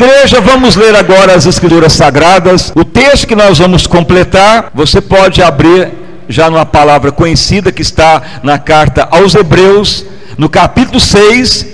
Igreja, vamos ler agora as Escrituras Sagradas. O texto que nós vamos completar, você pode abrir já numa palavra conhecida que está na carta aos Hebreus, no capítulo 6,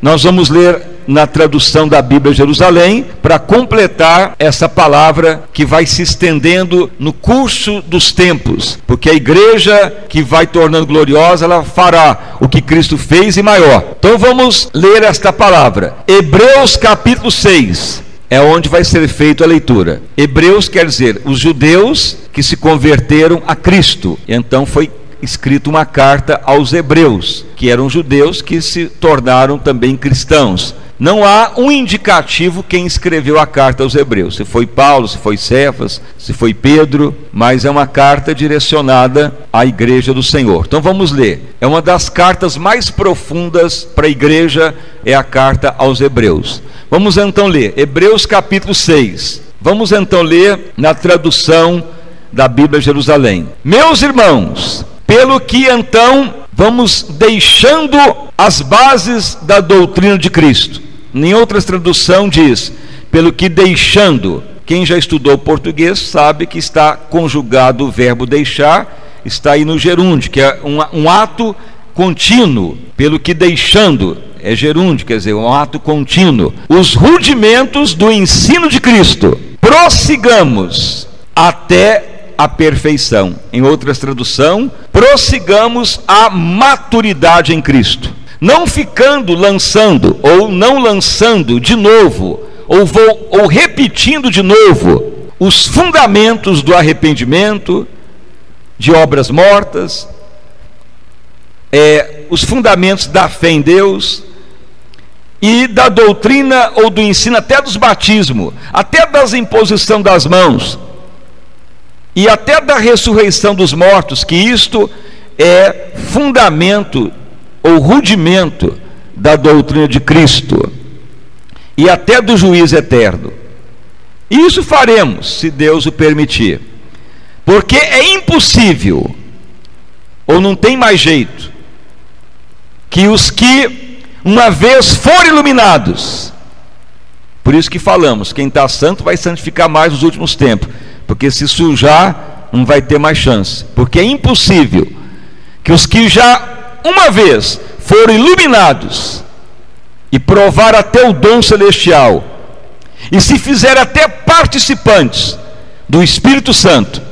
nós vamos ler na tradução da Bíblia Jerusalém, para completar essa palavra que vai se estendendo no curso dos tempos, porque a igreja que vai tornando gloriosa, ela fará o que Cristo fez e maior. Então vamos ler esta palavra, Hebreus capítulo 6, é onde vai ser feita a leitura. Hebreus quer dizer os judeus que se converteram a Cristo, então foi escrito uma carta aos hebreus, que eram judeus que se tornaram também cristãos. Não há um indicativo quem escreveu a carta aos hebreus, se foi Paulo, se foi Cefas, se foi Pedro, mas é uma carta direcionada à igreja do Senhor. Então vamos ler, é uma das cartas mais profundas para a igreja, é a carta aos hebreus. Vamos então ler, Hebreus capítulo 6, vamos então ler na tradução da Bíblia Jerusalém. Meus irmãos, pelo que então vamos deixando as bases da doutrina de Cristo. Em outras traduções diz, pelo que deixando. Quem já estudou português sabe que está conjugado o verbo deixar, está aí no gerúndio, que é um ato contínuo. Pelo que deixando, é gerúndio, quer dizer, um ato contínuo. Os rudimentos do ensino de Cristo, prossigamos até a perfeição. Em outras traduções, prossigamos a maturidade em Cristo, não ficando lançando ou não lançando de novo ou repetindo de novo os fundamentos do arrependimento, de obras mortas, os fundamentos da fé em Deus e da doutrina ou do ensino, até dos batismos, até das imposição das mãos e até da ressurreição dos mortos, que isto é fundamento ou rudimento da doutrina de Cristo, e até do juízo eterno. Isso faremos, se Deus o permitir, porque é impossível, ou não tem mais jeito, que os que uma vez forem iluminados, por isso que falamos, quem está santo vai santificar mais nos últimos tempos, porque se sujar não vai ter mais chance, porque é impossível que os que já uma vez foram iluminados e provar até o dom celestial e se fizeram até participantes do Espírito Santo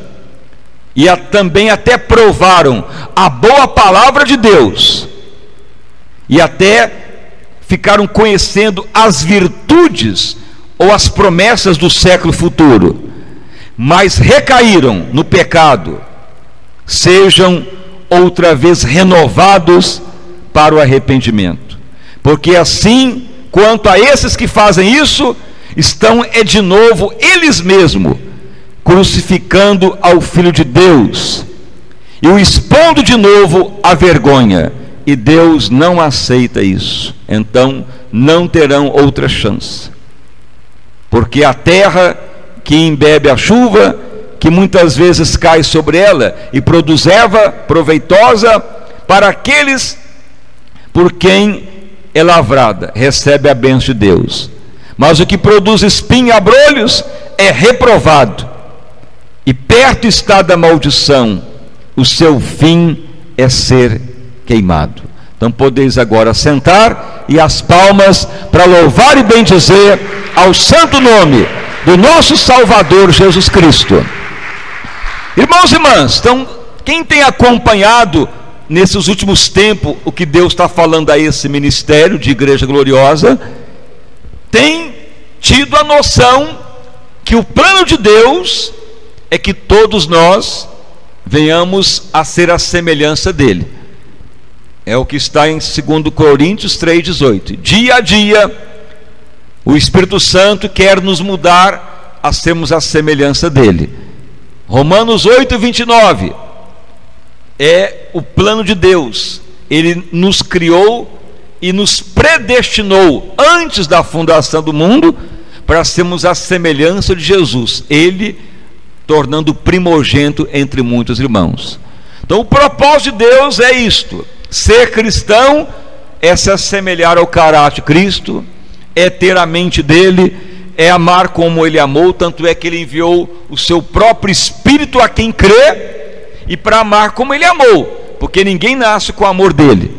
e também até provaram a boa palavra de Deus e até ficaram conhecendo as virtudes ou as promessas do século futuro, mas recaíram no pecado, sejam outra vez renovados para o arrependimento, porque assim, quanto a esses que fazem isso, estão de novo eles mesmos crucificando ao Filho de Deus e o expondo de novo à vergonha, e Deus não aceita isso. Então não terão outra chance, porque a terra que embebe a chuva, que muitas vezes cai sobre ela e produz erva proveitosa para aqueles por quem é lavrada, recebe a bênção de Deus. Mas o que produz espinho e abrolhos é reprovado, e perto está da maldição, o seu fim é ser queimado. Então podeis agora sentar e as palmas para louvar e bendizer ao santo nome do nosso Salvador Jesus Cristo. Irmãos e irmãs, então, quem tem acompanhado nesses últimos tempos o que Deus está falando a esse ministério de Igreja Gloriosa, tem tido a noção que o plano de Deus é que todos nós venhamos a ser a semelhança dele. É o que está em 2 Coríntios 3,18. Dia a dia, o Espírito Santo quer nos mudar a sermos a semelhança dele. Romanos 8,29 é o plano de Deus. Ele nos criou e nos predestinou antes da fundação do mundo para sermos a semelhança de Jesus, ele tornando primogênito entre muitos irmãos. Então o propósito de Deus é isto: ser cristão é se assemelhar ao caráter de Cristo, é ter a mente dele, é amar como ele amou, tanto é que ele enviou o seu próprio Espírito a quem crê, e para amar como ele amou, porque ninguém nasce com o amor dele.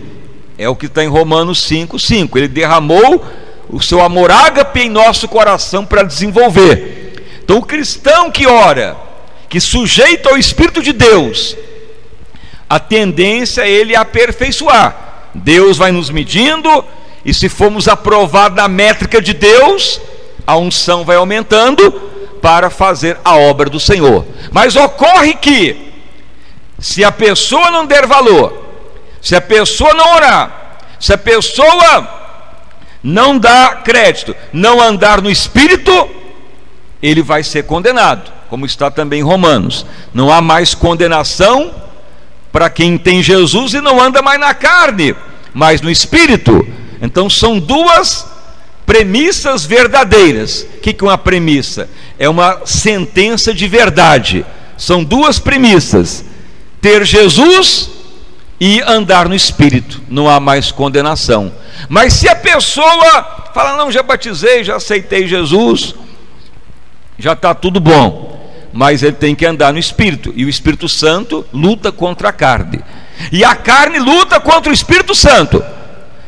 É o que está em Romanos 5:5. Ele derramou o seu amor ágape em nosso coração para desenvolver. Então o cristão que ora, que sujeita ao Espírito de Deus, a tendência é ele aperfeiçoar. Deus vai nos medindo, e se formos aprovados na métrica de Deus, a unção vai aumentando para fazer a obra do Senhor. Mas ocorre que, se a pessoa não der valor, se a pessoa não orar, se a pessoa não dar crédito, não andar no Espírito, ele vai ser condenado, como está também em Romanos. Não há mais condenação para quem tem Jesus e não anda mais na carne, mas no Espírito. Então são duas premissas verdadeiras. O que é uma premissa? É uma sentença de verdade. São duas premissas: ter Jesus e andar no Espírito. Não há mais condenação. Mas se a pessoa fala, não, já batizei, já aceitei Jesus, já está tudo bom, mas ele tem que andar no Espírito, e o Espírito Santo luta contra a carne, e a carne luta contra o Espírito Santo.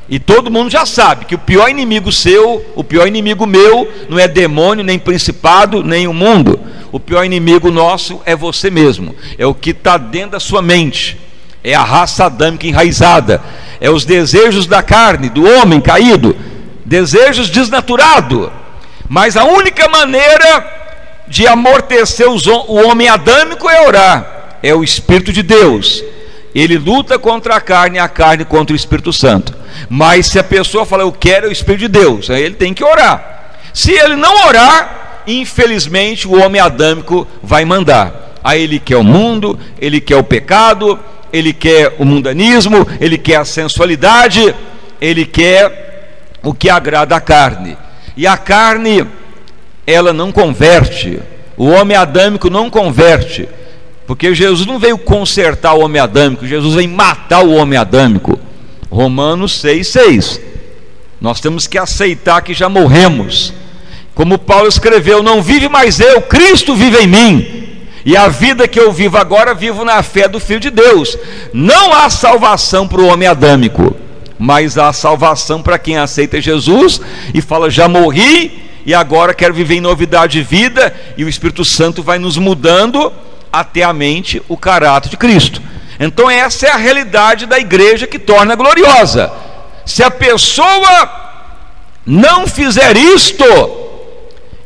E todo mundo já sabe que o pior inimigo seu, o pior inimigo meu, não é demônio, nem principado, nem o mundo. O pior inimigo nosso é você mesmo, é o que está dentro da sua mente, é a raça adâmica enraizada, é os desejos da carne, do homem caído, desejos desnaturados. Mas a única maneira de amortecer o homem adâmico é orar, é o Espírito de Deus. Ele luta contra a carne contra o Espírito Santo. Mas se a pessoa fala, eu quero o Espírito de Deus, aí ele tem que orar. Se ele não orar, infelizmente o homem adâmico vai mandar. Aí ele quer o mundo, ele quer o pecado, ele quer o mundanismo, ele quer a sensualidade, ele quer o que agrada a carne. E a carne, ela não converte. O homem adâmico não converte, porque Jesus não veio consertar o homem adâmico, Jesus veio matar o homem adâmico. Romanos 6:6. Nós temos que aceitar que já morremos. Como Paulo escreveu, não vive mais eu, Cristo vive em mim. E a vida que eu vivo agora, vivo na fé do Filho de Deus. Não há salvação para o homem adâmico, mas há salvação para quem aceita Jesus e fala, já morri e agora quero viver em novidade de vida. E o Espírito Santo vai nos mudando até a mente, o caráter de Cristo. Então essa é a realidade da igreja que torna gloriosa. Se a pessoa não fizer isto,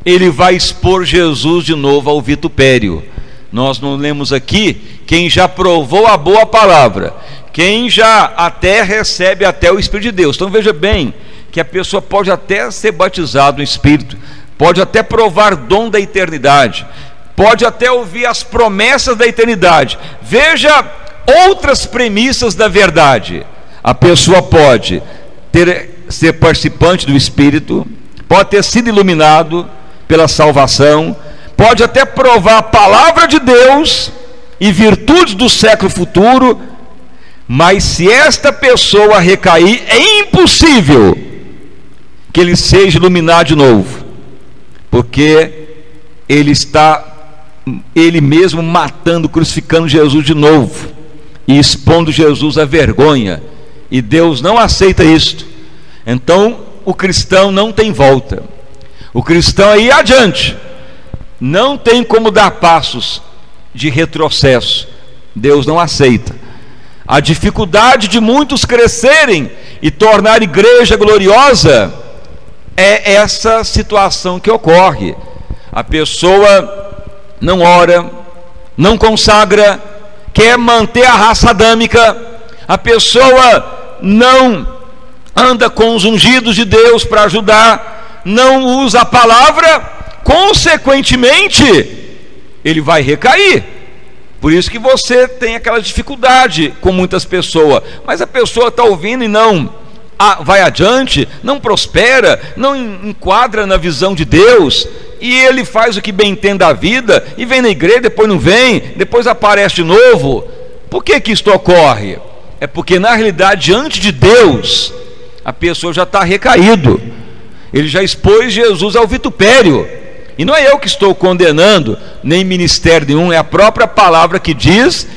ele vai expor Jesus de novo ao vitupério. Nós não lemos aqui quem já provou a boa palavra, quem já até recebe até o Espírito de Deus. Então veja bem que a pessoa pode até ser batizado no Espírito, pode até provar dom da eternidade, pode até ouvir as promessas da eternidade. Veja outras premissas da verdade. A pessoa pode ser participante do Espírito, pode ter sido iluminado pela salvação, pode até provar a palavra de Deus e virtudes do século futuro, mas se esta pessoa recair, é impossível que ele seja iluminado de novo, porque ele está ele mesmo matando, crucificando Jesus de novo e expondo Jesus à vergonha, e Deus não aceita isto. Então o cristão não tem volta, o cristão aí adiante não tem como dar passos de retrocesso. Deus não aceita. A dificuldade de muitos crescerem e tornar a igreja gloriosa é essa situação que ocorre. A pessoa não ora, não consagra, quer manter a raça adâmica, a pessoa não anda com os ungidos de Deus para ajudar, não usa a palavra, consequentemente ele vai recair. Por isso que você tem aquela dificuldade com muitas pessoas, mas a pessoa está ouvindo e não vai adiante, não prospera, não enquadra na visão de Deus, e ele faz o que bem entende da vida, e vem na igreja, depois não vem, depois aparece de novo. Por que isto ocorre? É porque na realidade, diante de Deus, a pessoa já está recaído. ele já expôs Jesus ao vitupério. E não é eu que estou condenando, nem ministério nenhum, é a própria palavra que diz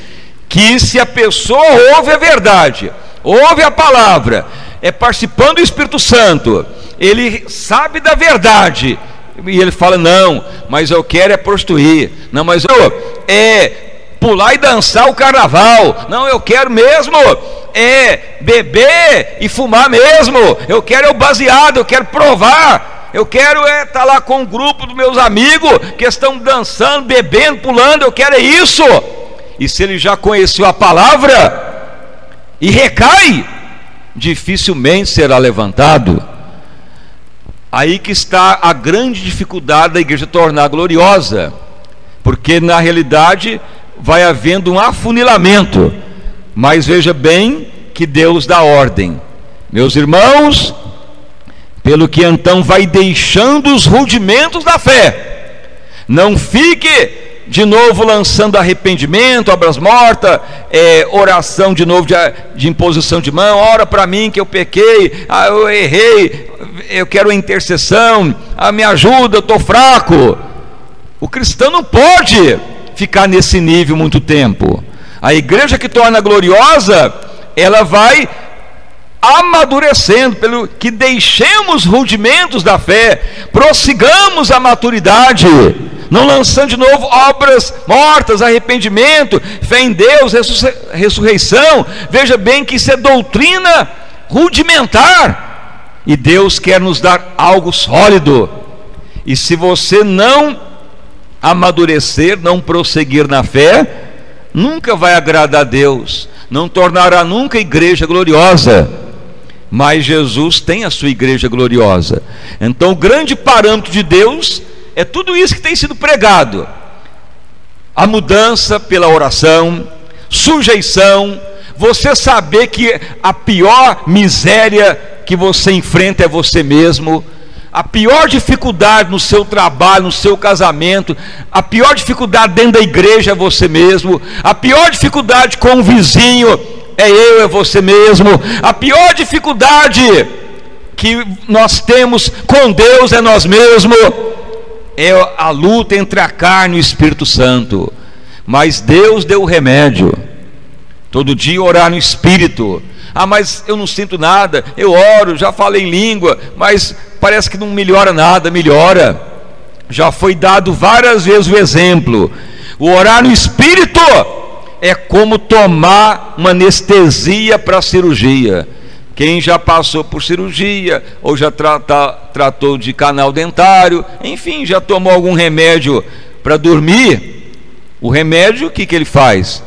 que se a pessoa ouve a verdade, ouve a palavra, é participando do Espírito Santo, ele sabe da verdade, e ele fala: não, mas eu quero é prostituir, não, mas eu pular e dançar o carnaval, não, eu quero mesmo beber e fumar mesmo, eu quero o baseado, eu quero provar, eu quero estar lá com um grupo dos meus amigos que estão dançando, bebendo, pulando, eu quero isso. E se ele já conheceu a palavra e recai, dificilmente será levantado. Aí que está a grande dificuldade da igreja tornar gloriosa, porque na realidade vai havendo um afunilamento. Mas veja bem que Deus dá ordem, meus irmãos, pelo que então vai deixando os rudimentos da fé. Não fique de novo lançando arrependimento, obras mortas, oração de novo de imposição de mão. Ora para mim que eu pequei, eu errei, eu quero a intercessão, me ajuda, eu estou fraco. O cristão não pode ficar nesse nível muito tempo. A igreja que torna gloriosa, ela vai amadurecendo, pelo que deixemos rudimentos da fé, prossigamos a maturidade, não lançando de novo obras mortas, arrependimento, fé em Deus, ressurreição. Veja bem que isso é doutrina rudimentar, e Deus quer nos dar algo sólido. E se você não amadurecer, não prosseguir na fé, nunca vai agradar a Deus, não tornará nunca a igreja gloriosa. Mas Jesus tem a sua igreja gloriosa. Então o grande parâmetro de Deus é tudo isso que tem sido pregado: a mudança pela oração, sujeição, você saber que a pior miséria que você enfrenta é você mesmo, a pior dificuldade no seu trabalho, no seu casamento, a pior dificuldade dentro da igreja é você mesmo, a pior dificuldade com o vizinho é você mesmo, a pior dificuldade que nós temos com Deus é nós mesmos. É a luta entre a carne e o Espírito Santo. Mas Deus deu o remédio. Todo dia orar no Espírito. Mas eu não sinto nada, eu oro, já falei em língua, mas parece que não melhora nada. Melhora. Já foi dado várias vezes o exemplo. O orar no Espírito é como tomar uma anestesia para a cirurgia. Quem já passou por cirurgia, ou já tratou de canal dentário, enfim, já tomou algum remédio para dormir, o remédio, o que ele faz?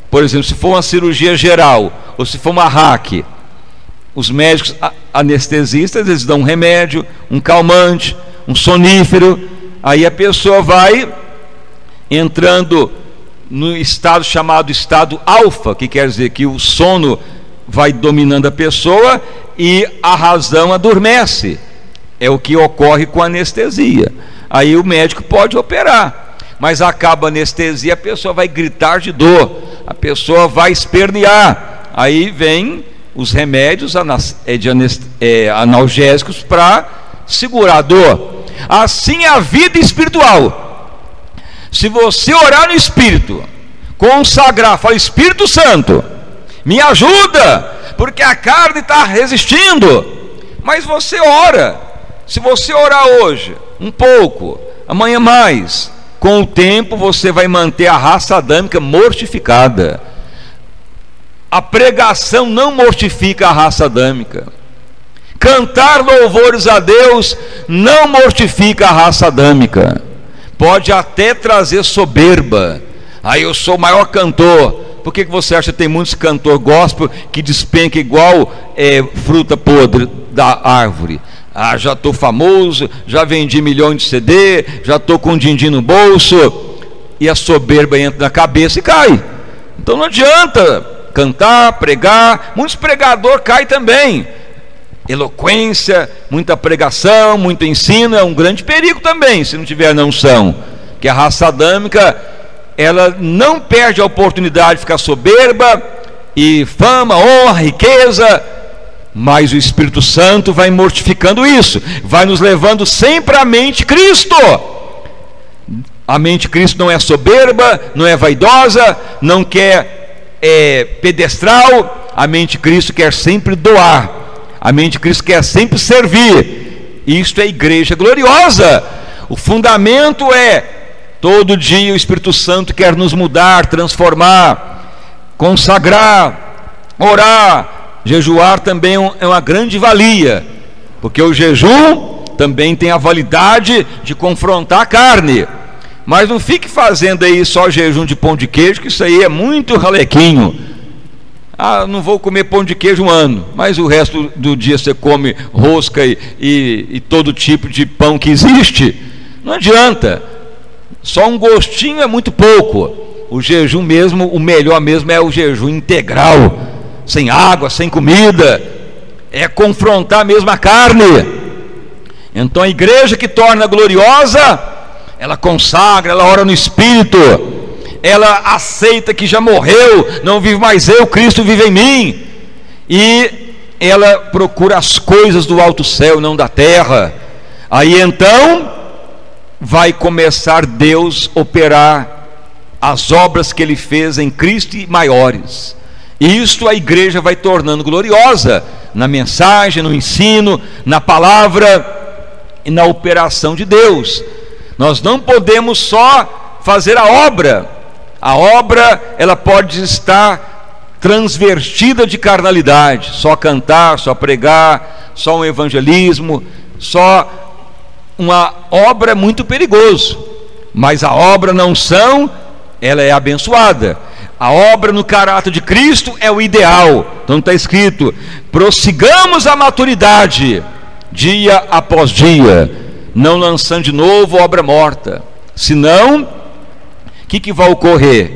Por exemplo, se for uma cirurgia geral, ou se for uma hack, os médicos anestesistas, eles dão um remédio, um calmante, um sonífero, aí a pessoa vai entrando no estado chamado estado alfa, que quer dizer que o sono vai dominando a pessoa e a razão adormece. É o que ocorre com a anestesia. Aí o médico pode operar, mas acaba a anestesia, a pessoa vai gritar de dor, a pessoa vai espernear. Aí vem os remédios analgésicos para segurar a dor. Assim é a vida espiritual. Se você orar no Espírito, consagrar, fala: Espírito Santo, me ajuda, porque a carne está resistindo. Mas você ora. Se você orar hoje um pouco, amanhã mais, com o tempo você vai manter a raça adâmica mortificada. A pregação não mortifica a raça adâmica. Cantar louvores a Deus não mortifica a raça adâmica. Pode até trazer soberba. Eu sou o maior cantor. Por que você acha que tem muitos cantores gospel que despenca igual fruta podre da árvore? Já estou famoso, já vendi milhões de CD, já estou com um din-din no bolso, e a soberba entra na cabeça e cai. Então não adianta cantar, pregar. Muitos pregadores caem também. Eloquência, muita pregação, muito ensino é um grande perigo também, se não tiver a unção. Que a raça adâmica, ela não perde a oportunidade de ficar soberba, e fama, honra, riqueza, Mas o Espírito Santo vai mortificando isso, vai nos levando sempre à mente Cristo. A mente Cristo não é soberba, não é vaidosa, não quer pedestral. A mente Cristo quer sempre doar, a mente Cristo quer sempre servir. Isto é igreja gloriosa. O fundamento é, todo dia o Espírito Santo quer nos mudar, transformar, consagrar, orar. Jejuar também é uma grande valia, porque o jejum também tem a validade de confrontar a carne. Mas não fique fazendo aí só jejum de pão de queijo, que isso aí é muito ralequinho. Não vou comer pão de queijo um ano, mas o resto do dia você come rosca e todo tipo de pão que existe. Não adianta, só um gostinho é muito pouco. O jejum mesmo, o melhor mesmo é o jejum integral, sem água, sem comida, é confrontar mesmo a carne. Então a igreja que torna gloriosa, ela consagra, ela ora no Espírito, ela aceita que já morreu, não vive mais eu, Cristo vive em mim, e ela procura as coisas do alto céu, não da terra. Aí então vai começar Deus operar as obras que Ele fez em Cristo e maiores. Isto a igreja vai tornando gloriosa, na mensagem, no ensino, na palavra e na operação de Deus. Nós não podemos só fazer a obra ela pode estar transvertida de carnalidade, só cantar, só pregar, só um evangelismo, só uma obra é muito perigoso. Mas a obra na unção, ela é abençoada. A obra no caráter de Cristo é o ideal. Então está escrito: prossigamos a maturidade, dia após dia, não lançando de novo obra morta. Senão, o que vai ocorrer?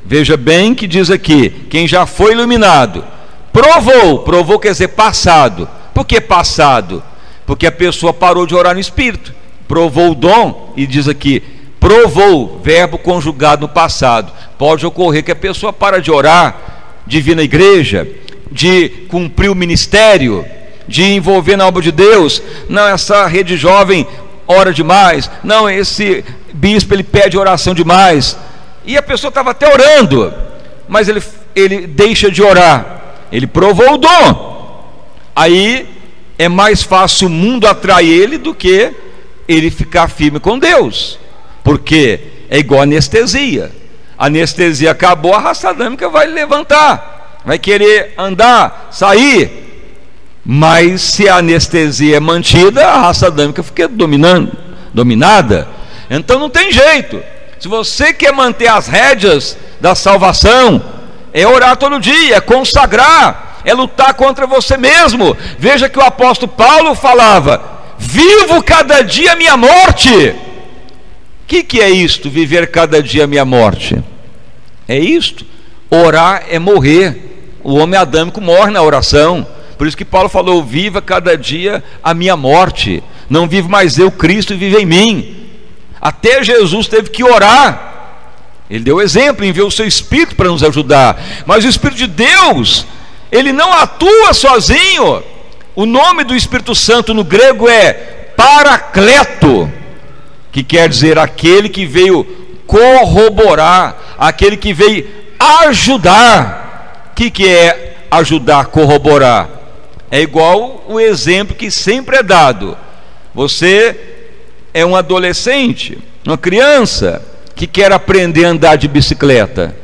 Veja bem que diz aqui: quem já foi iluminado, provou quer dizer passado. Por que passado? Porque a pessoa parou de orar no Espírito, provou o dom, e diz aqui, provou, verbo conjugado no passado. Pode ocorrer que a pessoa para de orar, de vir na igreja, de cumprir o ministério, de envolver na obra de Deus. Não, essa rede jovem ora demais, não, esse bispo ele pede oração demais, e a pessoa estava até orando, mas ele deixa de orar, ele provou o dom. Aí é mais fácil o mundo atrair ele do que ele ficar firme com Deus, porque é igual anestesia. A anestesia acabou, a raça adâmica vai levantar, vai querer andar, sair. Mas se a anestesia é mantida, a raça adâmica fica dominada. Então não tem jeito. Se você quer manter as rédeas da salvação, é orar todo dia, é consagrar, é lutar contra você mesmo. Veja que o apóstolo Paulo falava: vivo cada dia a minha morte. O que é isto, viver cada dia a minha morte? É isto, orar é morrer. O homem adâmico morre na oração. Por isso que Paulo falou: viva cada dia a minha morte, não vivo mais eu, Cristo vive em mim. Até Jesus teve que orar, ele deu exemplo, enviou o seu Espírito para nos ajudar. Mas o Espírito de Deus, ele não atua sozinho. O nome do Espírito Santo no grego é Paracleto, que quer dizer aquele que veio corroborar, aquele que veio ajudar. O que é ajudar, corroborar? É igual o exemplo que sempre é dado. Você é um adolescente, uma criança que quer aprender a andar de bicicleta,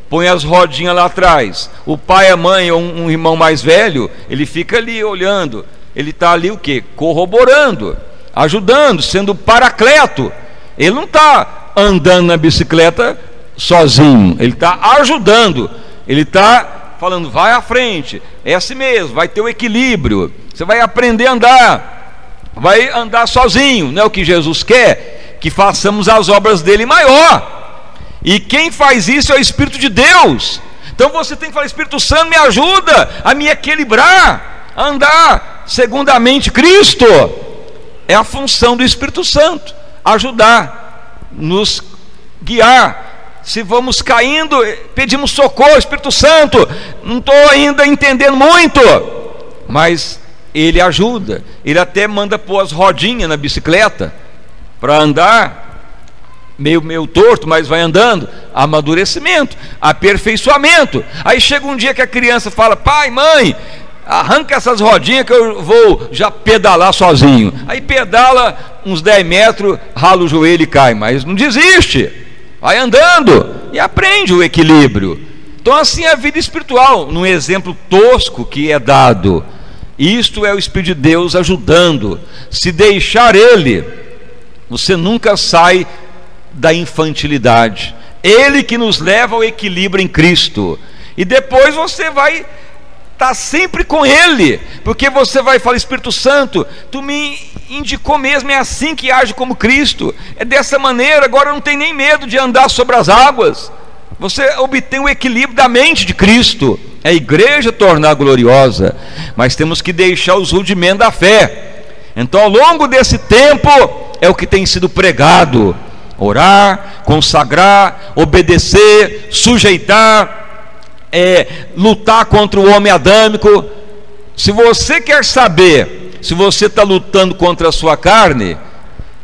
põe as rodinhas lá atrás. O pai, a mãe ou um irmão mais velho, ele fica ali olhando, ele está ali o quê? Corroborando, ajudando, sendo paracleto. Ele não está andando na bicicleta sozinho, ele está ajudando, ele está falando: vai à frente, é assim mesmo, vai ter o equilíbrio, você vai aprender a andar, vai andar sozinho. Não é o que Jesus quer? Que façamos as obras dele maior. E quem faz isso é o Espírito de Deus. Então você tem que falar: Espírito Santo, me ajuda a me equilibrar, a andar segundamente Cristo. É a função do Espírito Santo, ajudar, nos guiar. Se vamos caindo, pedimos socorro: Espírito Santo, não estou ainda entendendo muito. mas ele ajuda. Ele até manda pôr as rodinhas na bicicleta para andar meio torto, mas vai andando. Amadurecimento, aperfeiçoamento. Aí chega um dia que a criança fala: pai, mãe, arranca essas rodinhas que eu vou já pedalar sozinho. Aí pedala uns 10 metros, rala o joelho e cai, mas não desiste, vai andando e aprende o equilíbrio. Então assim é a vida espiritual, num exemplo tosco que é dado. Isto é o Espírito de Deus ajudando. Se deixar Ele, você nunca sai da infantilidade. Ele que nos leva ao equilíbrio em Cristo. E depois você vai estar sempre com Ele, porque você vai falar: Espírito Santo, Tu me indicou mesmo, é assim que age como Cristo, é dessa maneira, agora não tem nem medo de andar sobre as águas. Você obtém o equilíbrio da mente de Cristo. É a igreja tornar gloriosa, mas temos que deixar os rudimentos da fé. Então ao longo desse tempo é o que tem sido pregado: orar, consagrar, obedecer, sujeitar, lutar contra o homem adâmico. Se você quer saber se você está lutando contra a sua carne,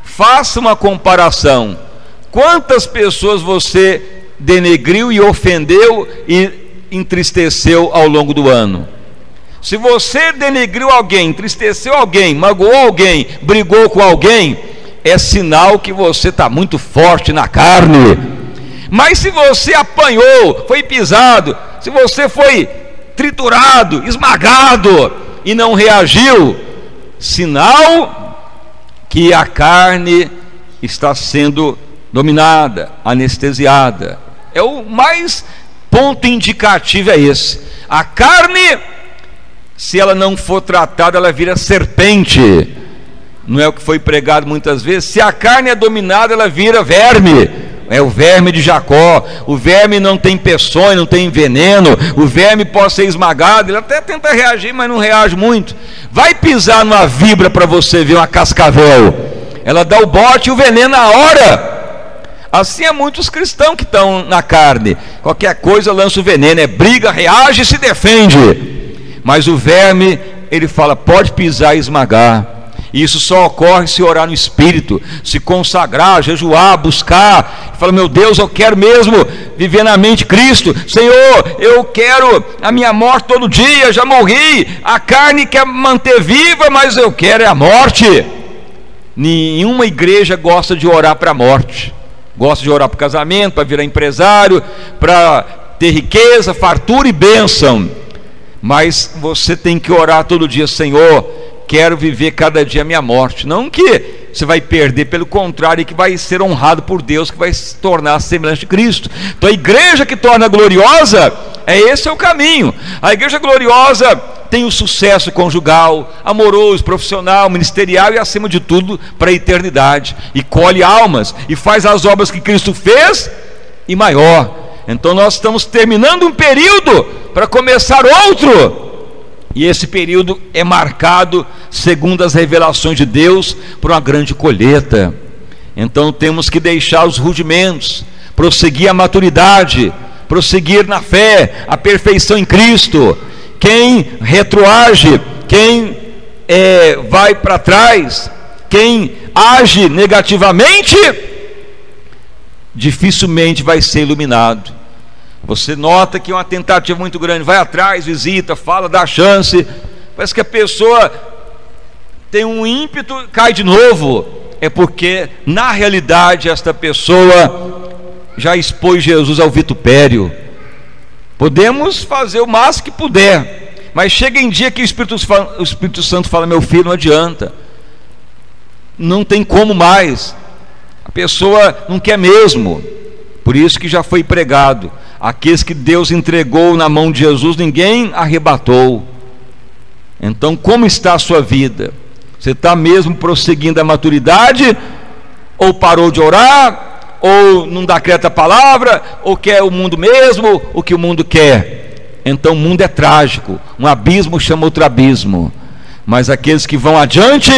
faça uma comparação. Quantas pessoas você denegriu e ofendeu e entristeceu ao longo do ano? Se você denegriu alguém, entristeceu alguém, magoou alguém, brigou com alguém, é sinal que você está muito forte na carne. Mas se você apanhou, foi pisado, se você foi triturado, esmagado e não reagiu, sinal que a carne está sendo dominada, anestesiada. É o mais ponto indicativo, é esse. A carne, se ela não for tratada, ela vira serpente. Não é o que foi pregado muitas vezes? Se a carne é dominada, ela vira verme. É o verme de Jacó. O verme não tem peçonha, não tem veneno. O verme pode ser esmagado. Ele até tenta reagir, mas não reage muito. Vai pisar numa víbora para você ver uma cascavel. Ela dá o bote e o veneno na hora. Assim é muitos cristãos que estão na carne. Qualquer coisa lança o veneno. É briga, reage e se defende. Mas o verme, ele fala: pode pisar e esmagar. E isso só ocorre se orar no Espírito, se consagrar, jejuar, buscar. Fala: meu Deus, eu quero mesmo viver na mente de Cristo. Senhor, eu quero a minha morte todo dia, já morri. A carne quer manter viva, mas eu quero é a morte. Nenhuma igreja gosta de orar para a morte. Gosta de orar para o casamento, para virar empresário, para ter riqueza, fartura e bênção. Mas você tem que orar todo dia: Senhor, quero viver cada dia a minha morte. Não que você vai perder, pelo contrário, que vai ser honrado por Deus, que vai se tornar semelhante de Cristo. Então a igreja que torna gloriosa, esse é o caminho. A igreja gloriosa tem o sucesso conjugal, amoroso, profissional, ministerial e acima de tudo para a eternidade, e colhe almas e faz as obras que Cristo fez e maior. Então nós estamos terminando um período para começar outro. E esse período é marcado, segundo as revelações de Deus, por uma grande colheita. Então temos que deixar os rudimentos, prosseguir a maturidade, prosseguir na fé, a perfeição em Cristo. Quem retroage, quem vai para trás, quem age negativamente, dificilmente vai ser iluminado. Você nota que é uma tentativa muito grande, vai atrás, visita, fala, dá chance, parece que a pessoa tem um ímpeto, cai de novo. É porque na realidade esta pessoa já expôs Jesus ao vitupério. Podemos fazer o máximo que puder, mas chega em dia que o Espírito Santo fala: meu filho, não adianta, não tem como mais, a pessoa não quer mesmo. Por isso que já foi pregado: aqueles que Deus entregou na mão de Jesus, ninguém arrebatou. Então como está a sua vida? Você está mesmo prosseguindo a maturidade? Ou parou de orar? Ou não dá crédito à palavra? Ou quer o mundo mesmo, o que o mundo quer? Então o mundo é trágico, um abismo chama outro abismo, mas aqueles que vão adiante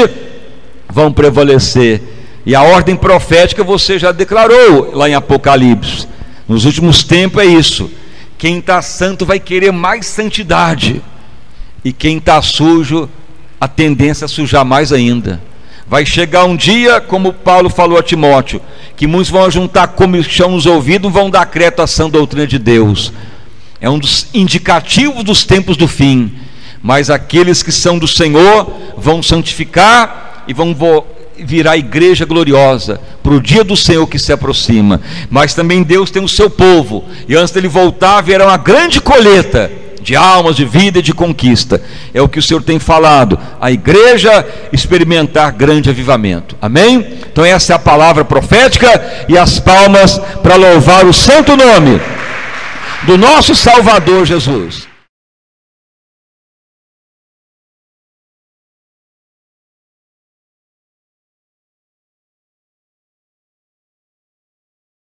vão prevalecer. E a ordem profética você já declarou lá em Apocalipse. Nos últimos tempos é isso: quem está santo vai querer mais santidade, E quem está sujo, a tendência é sujar mais ainda. Vai chegar um dia, como Paulo falou a Timóteo, que muitos vão juntar comichão nos ouvidos, vão dar crédito à sã doutrina de Deus. É um dos indicativos dos tempos do fim. Mas aqueles que são do Senhor vão santificar e vão virar igreja gloriosa para o dia do Senhor que se aproxima. Mas também Deus tem o seu povo, e antes dele voltar haverá uma grande colheita de almas, de vida e de conquista. É o que o Senhor tem falado, a igreja experimentar grande avivamento. Amém? Então essa é a palavra profética, e as palmas para louvar o santo nome do nosso Salvador Jesus.